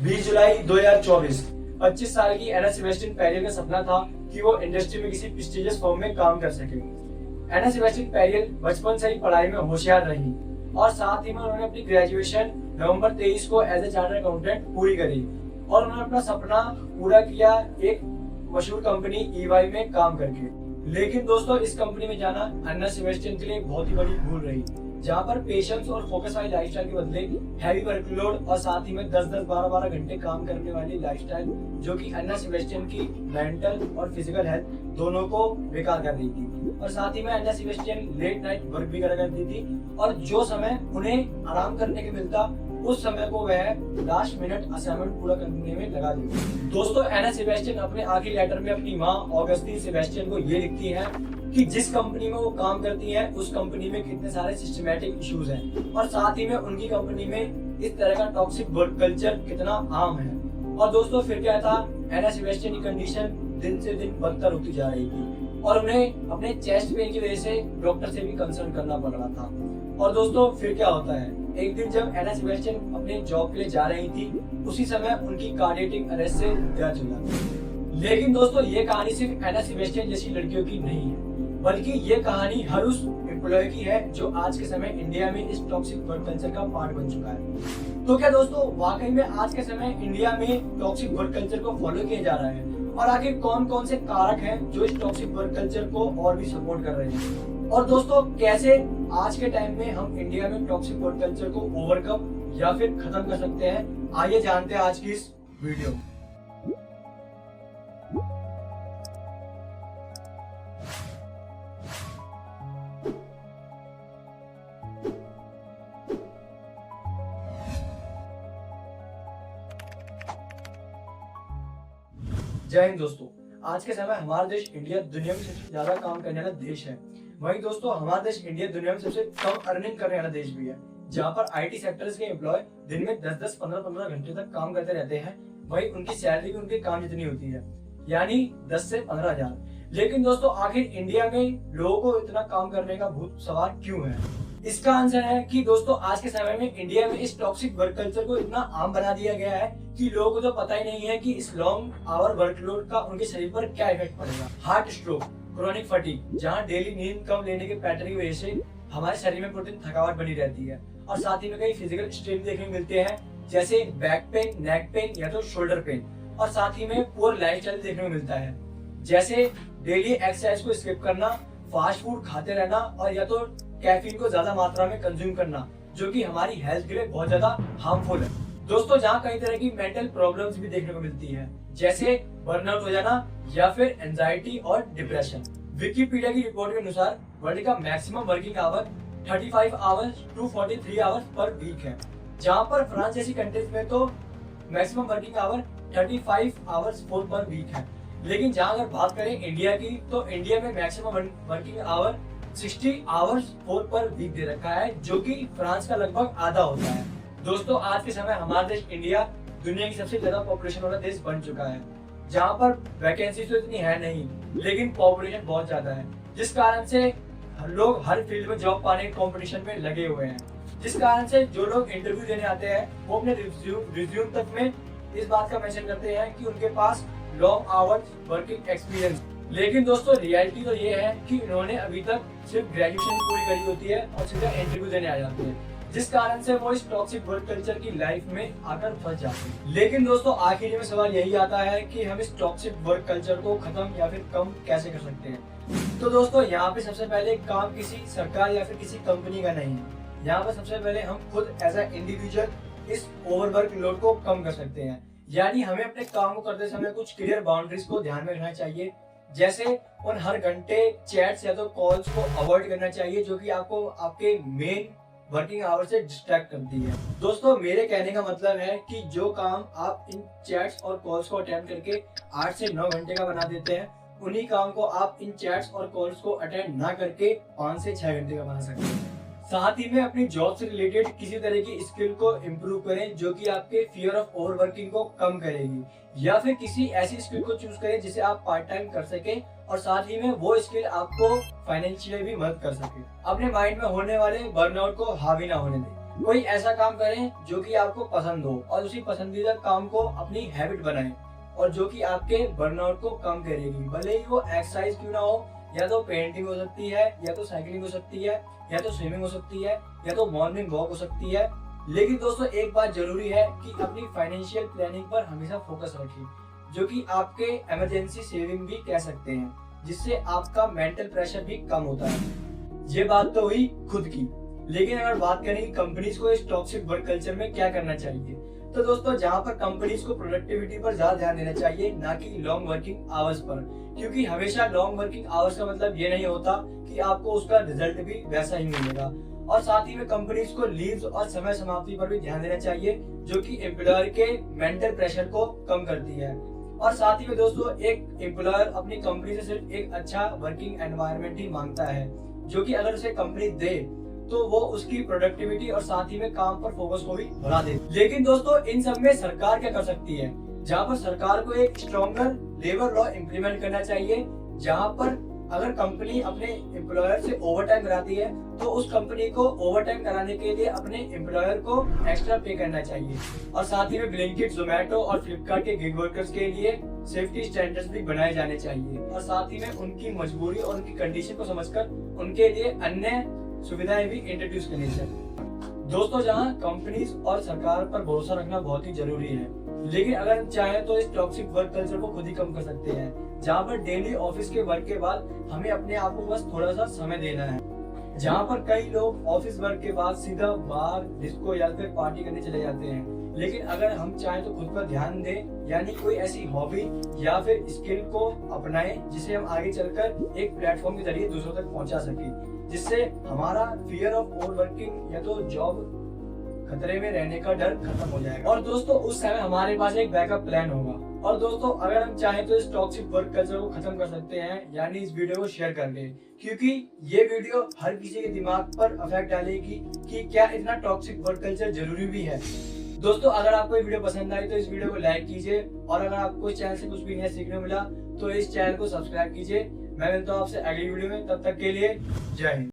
20 जुलाई 2024। 25 साल की एना सेबेस्टियन पेरियल का सपना था कि वो इंडस्ट्री में किसी प्रेस्टिजियस फर्म में काम कर सके। एना सेबेस्टियन पेरियल बचपन से ही पढ़ाई में होशियार रही और साथ ही में उन्होंने अपनी ग्रेजुएशन नवंबर 23 को एज ए चार्टर्ड अकाउंटेंट पूरी करी और उन्होंने अपना सपना पूरा किया एक मशहूर कंपनी EY में काम करके। लेकिन दोस्तों इस कंपनी में जाना एना सेबेस्टियन के लिए बहुत ही बड़ी भूल रही, जहाँ पर पेशेंस और फोकस वाली लाइफस्टाइल के बदले हैवी वर्कलोड और साथ ही में 10-10, 12-12 घंटे काम करने वाली लाइफस्टाइल, जो कि एना सेबेस्टियन की मेंटल और फिजिकल हेल्थ दोनों को बेकार कर रही थी। और साथ ही में एना सेबेस्टियन लेट नाइट वर्क भी करा करती थी और जो समय उन्हें आराम करने को मिलता उस समय को वह लास्ट मिनट असाइनमेंट पूरा करने में लगा देती। दोस्तों एना सेबेस्टियन अपने आखिरी लेटर में अपनी माँ ऑगस्टीन सेबेस्टियन को ये लिखती है कि जिस कंपनी में वो काम करती है उस कंपनी में कितने सारे सिस्टमैटिक इश्यूज हैं और साथ ही में उनकी कंपनी में इस तरह का टॉक्सिक वर्क कल्चर कितना आम है। और दोस्तों फिर क्या था, एना सेबेस्टियन की कंडीशन दिन से दिन बदतर होती जा रही थी और उन्हें अपने चेस्ट पेन की वजह से डॉक्टर से भी कंसल्ट करना पड़ रहा था। और दोस्तों फिर क्या होता है, एक दिन जब एना सेबेस्टियन अपने जॉब के लिए जा रही थी उसी समय उनकी कार्डियक अरेस्ट से डेथ हो जाती। लेकिन दोस्तों ये कहानी सिर्फ एना सेबेस्टियन जैसी लड़कियों की नहीं है, बल्कि ये कहानी हर उस एम्प्लॉय की है जो आज के समय इंडिया में इस टॉक्सिक वर्क कल्चर का पार्ट बन चुका है। तो क्या दोस्तों वाकई में आज के समय इंडिया में टॉक्सिक वर्क कल्चर को फॉलो किया जा रहा है और आखिर कौन कौन से कारक हैं जो इस टॉक्सिक वर्क कल्चर को और भी सपोर्ट कर रहे हैं, और दोस्तों कैसे आज के टाइम में हम इंडिया में टॉक्सिक वर्क कल्चर को ओवरकम या फिर खत्म कर सकते हैं, आइए जानते हैं आज की इस वीडियो। जय हिंद दोस्तों, आज के समय हमारा देश इंडिया दुनिया में सबसे ज्यादा काम करने वाला देश है। वहीं दोस्तों हमारा देश इंडिया दुनिया में सबसे कम अर्निंग करने वाला देश भी है, जहाँ पर IT सेक्टर्स के एम्प्लॉय दिन में 10-10, 15-15 घंटे तक काम करते रहते हैं। वहीं उनकी सैलरी भी उनके काम जितनी होती है, यानी 10 से 15 हजार। लेकिन दोस्तों आखिर इंडिया में लोगों को इतना काम करने का भूत सवार क्यों है? इसका आंसर है कि दोस्तों आज के समय में इंडिया में इस टॉक्सिक वर्क कल्चर को इतना आम बना दिया गया है कि लोगों को तो पता ही नहीं है कि इस लॉन्ग आवर वर्कलोड का उनके शरीर पर क्या इफेक्ट पड़ेगा। हार्ट स्ट्रोक, क्रोनिक फटीग, जहाँ डेली नींद कम लेने के पैटर्न की वजह से हमारे शरीर में प्रोटीन थकावट बनी रहती है और साथ ही में कई फिजिकल स्ट्रेन देखने को मिलते हैं, जैसे बैक पेन, नेक पेन या तो शोल्डर पेन। और साथ ही में पुअर लाइफस्टाइल देखने को मिलता है, जैसे डेली एक्सरसाइज को स्किप करना, फास्ट फूड खाते रहना और या तो कैफीन को ज्यादा मात्रा में कंज्यूम करना, जो कि हमारी हेल्थ के लिए बहुत ज्यादा हार्मफुल है। दोस्तों जहाँ कई तरह की मेंटल प्रॉब्लम्स भी देखने को मिलती है, जैसे बर्नआउट हो जाना या फिर एंजाइटी और डिप्रेशन। विकिपीडिया की रिपोर्ट के अनुसार वर्ल्ड का maximum working hour 35 hours to 43 hours per week है, जहाँ पर फ्रांस जैसी कंट्रीज में तो maximum working hour 35 hours per week है। लेकिन जहाँ अगर बात करें इंडिया की, तो इंडिया में maximum working hour 60 hours per week दे रखा है, जो कि फ्रांस का लगभग आधा होता है। दोस्तों आज के समय हमारा देश इंडिया दुनिया की सबसे ज्यादा पॉपुलेशन वाला देश बन चुका है, जहाँ पर वैकेंसी तो इतनी है नहीं लेकिन पॉपुलेशन बहुत ज्यादा है, जिस कारण से लोग हर फील्ड में जॉब पाने के कॉम्पिटिशन में लगे हुए हैं। जिस कारण से जो लोग इंटरव्यू देने आते हैं वो अपने रिज्यूम तक में इस बात का मेंशन करते हैं कि उनके पास लॉन्ग आवर्स वर्किंग एक्सपीरियंस। लेकिन दोस्तों रियलिटी तो ये है कि इन्होंने अभी तक सिर्फ ग्रेजुएशन पूरी करी होती है और सीधा इंटरव्यू देने आ जाते हैं, जिस कारण से वो इस टॉक्सिक वर्क कल्चर की लाइफ में आकर फंस जाते हैं। लेकिन दोस्तों आखिर में सवाल यही आता है कि हम इस टॉक्सिक वर्क कल्चर को खत्म या फिर कम कैसे कर सकते हैं। तो दोस्तों यहाँ पे सबसे पहले काम किसी सरकार या फिर किसी कंपनी का नहीं है, यहाँ पर सबसे पहले हम खुद एज ए इंडिविजुअल इस ओवरवर्क लोड को कम कर सकते हैं। यानी हमें अपने काम को करते समय कुछ क्लियर बाउंड्रीज को ध्यान में रखना चाहिए, जैसे उन हर घंटे चैट्स या तो कॉल्स को अवॉइड करना चाहिए जो कि आपको आपके मेन वर्किंग आवर से डिस्ट्रैक्ट करती है। दोस्तों मेरे कहने का मतलब है कि जो काम आप इन चैट्स और कॉल्स को अटेंड करके 8 से 9 घंटे का बना देते हैं, उन्हीं काम को आप इन चैट्स और कॉल्स को अटेंड ना करके 5 से 6 घंटे का बना सकते हैं। साथ ही में अपनी जॉब से रिलेटेड किसी तरह की स्किल को इम्प्रूव करें जो कि आपके फियर ऑफ ओवरवर्किंग को कम करेगी, या फिर किसी ऐसी स्किल को चूज करें जिसे आप पार्ट टाइम कर सके और साथ ही में वो स्किल आपको फाइनेंशियली भी मदद कर सके। अपने माइंड में होने वाले बर्नआउट को हावी ना होने दें। कोई ऐसा काम करें जो कि आपको पसंद हो और उसी पसंदीदा काम को अपनी हैबिट बनाएं और जो कि आपके बर्नआउट को कम करेगी। भले ही वो एक्सरसाइज क्यों ना हो, या तो पेंटिंग हो सकती है, या तो साइकिलिंग हो सकती है, या तो स्विमिंग हो सकती है, या तो मॉर्निंग वॉक हो सकती है। लेकिन दोस्तों एक बात जरूरी है कि अपनी फाइनेंशियल प्लानिंग पर हमेशा फोकस रखें, जो कि आपके इमरजेंसी सेविंग भी कह सकते हैं, जिससे आपका मेंटल प्रेशर भी कम होता है। ये बात तो हुई खुद की। लेकिन अगर बात करें कि कंपनीज को इस टॉक्सिक वर्क कल्चर में क्या करना चाहिए, तो दोस्तों जहां पर कंपनीज को प्रोडक्टिविटी पर ज्यादा ध्यान देना चाहिए, ना कि लॉन्ग वर्किंग आवर्स पर। क्योंकि हमेशा लॉन्ग वर्किंग आवर्स का मतलब ये नहीं होता कि आपको उसका रिजल्ट भी वैसा ही मिलेगा। और साथ ही में कंपनीज को लीव्स और समय समाप्ति पर भी ध्यान देना चाहिए, जो कि एम्प्लॉयर के मेंटल प्रेशर को कम करती है। और साथ ही में दोस्तों एक एम्प्लॉयर अपनी कंपनी से सिर्फ एक अच्छा वर्किंग एनवायरनमेंट ही मांगता है, जो कि अगर उसे कंपनी दे तो वो उसकी प्रोडक्टिविटी और साथ ही में काम पर फोकस को भी बढ़ा दे। लेकिन दोस्तों इन सब में सरकार क्या कर सकती है? जहाँ पर सरकार को एक स्ट्रॉन्गर लेबर लॉ इम्प्लीमेंट करना चाहिए, जहाँ पर अगर कंपनी अपने एम्प्लॉयर से ओवरटाइम कराती है तो उस कंपनी को ओवरटाइम कराने के लिए अपने एम्प्लॉयर को एक्स्ट्रा पे करना चाहिए। और साथ ही में ब्लिंकिट, जोमेटो और फ्लिपकार्ट के गिग वर्कर्स के लिए सेफ्टी स्टैंडर्ड्स भी बनाए जाने चाहिए। और साथ ही में उनकी मजबूरी और उनकी कंडीशन को समझकर उनके लिए अन्य सुविधाएं भी इंट्रोड्यूस करनी चाहिए। दोस्तों जहां कंपनीज और सरकार पर भरोसा रखना बहुत ही जरूरी है, लेकिन अगर हम चाहें तो इस टॉक्सिक वर्क कल्चर को खुद ही कम कर सकते हैं। जहां पर डेली ऑफिस के वर्क के बाद हमें अपने आप को बस थोड़ा सा समय देना है। जहां पर कई लोग ऑफिस वर्क के बाद सीधा बार, डिस्को या फिर पार्टी करने चले जाते हैं। लेकिन अगर हम चाहें तो खुद पर ध्यान दें, यानी कोई ऐसी हॉबी या फिर स्किल को अपनाएं जिसे हम आगे चलकर एक प्लेटफॉर्म के जरिए दूसरों तक पहुंचा सके, जिससे हमारा फियर ऑफ ओवर वर्किंग या तो जॉब खतरे में रहने का डर खत्म हो जाएगा। और दोस्तों उस समय हमारे पास एक बैकअप प्लान होगा। और दोस्तों अगर हम चाहें तो इस टॉक्सिक वर्क कल्चर को खत्म कर सकते हैं, यानी इस वीडियो को शेयर कर दें, क्योंकि ये वीडियो हर किसी के दिमाग पर इफेक्ट डालेगी कि क्या इतना टॉक्सिक वर्क कल्चर जरूरी भी है। दोस्तों अगर आपको ये वीडियो पसंद आई तो इस वीडियो को लाइक कीजिए, और अगर आपको इस चैनल से कुछ भी नया सीखने मिला तो इस चैनल को सब्सक्राइब कीजिए। मैं मिलता हूँ आपसे अगली वीडियो में, तब तक के लिए जय हिंद।